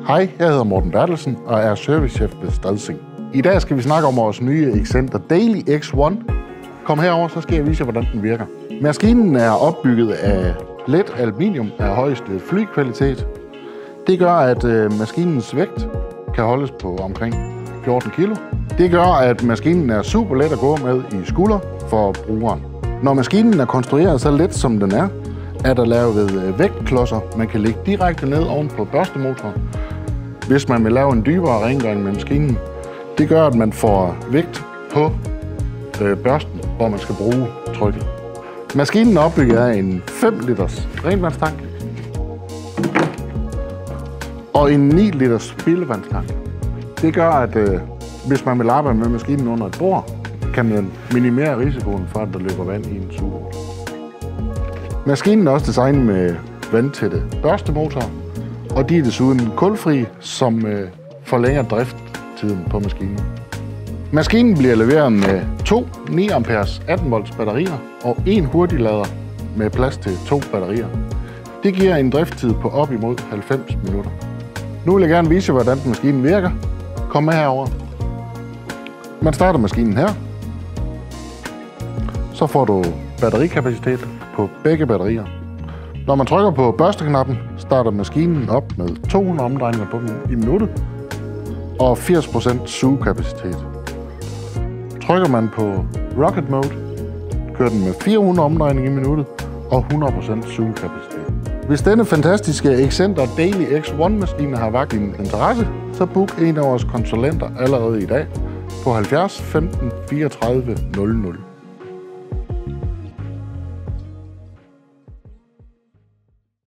Hej, jeg hedder Morten Bertelsen og er servicechef ved Stadsing. I dag skal vi snakke om vores nye Excenter Daily X1. Kom herover, så skal jeg vise jer, hvordan den virker. Maskinen er opbygget af let aluminium af højeste flykvalitet. Det gør, at maskinens vægt kan holdes på omkring 14 kg. Det gør, at maskinen er super let at gå med i skulder for brugeren. Når maskinen er konstrueret så let som den er der lavet vægtklodser, man kan lægge direkte ned oven på børstemotoren, hvis man vil lave en dybere rengøring med maskinen. Det gør, at man får vægt på børsten, hvor man skal bruge trykket. Maskinen er opbygget af en 5 liters renvandstank og en 9 liters spildevandstank. Det gør, at hvis man vil arbejde med maskinen under et bord, kan man minimere risikoen for, at der løber vand i en sugerør. Maskinen er også designet med vandtætte børstemotorer, og de er desuden kulfri, som forlænger drifttiden på maskinen. Maskinen bliver leveret med 2 9 amperes 18 volts batterier og en hurtiglader med plads til 2 batterier. Det giver en drifttid på op imod 90 minutter. Nu vil jeg gerne vise jer, hvordan maskinen virker. Kom med herover. Man starter maskinen her. Så får du batterikapacitet på begge batterier. Når man trykker på børsteknappen, starter maskinen op med 200 omdrejninger i minuttet og 80% sugekapacitet. Trykker man på Rocket Mode, kører den med 400 omdrejninger i minuttet og 100% sugekapacitet. Hvis denne fantastiske Excenter Daily X1-maskine har vakt din interesse, så book en af vores konsulenter allerede i dag på 70 15 34 00.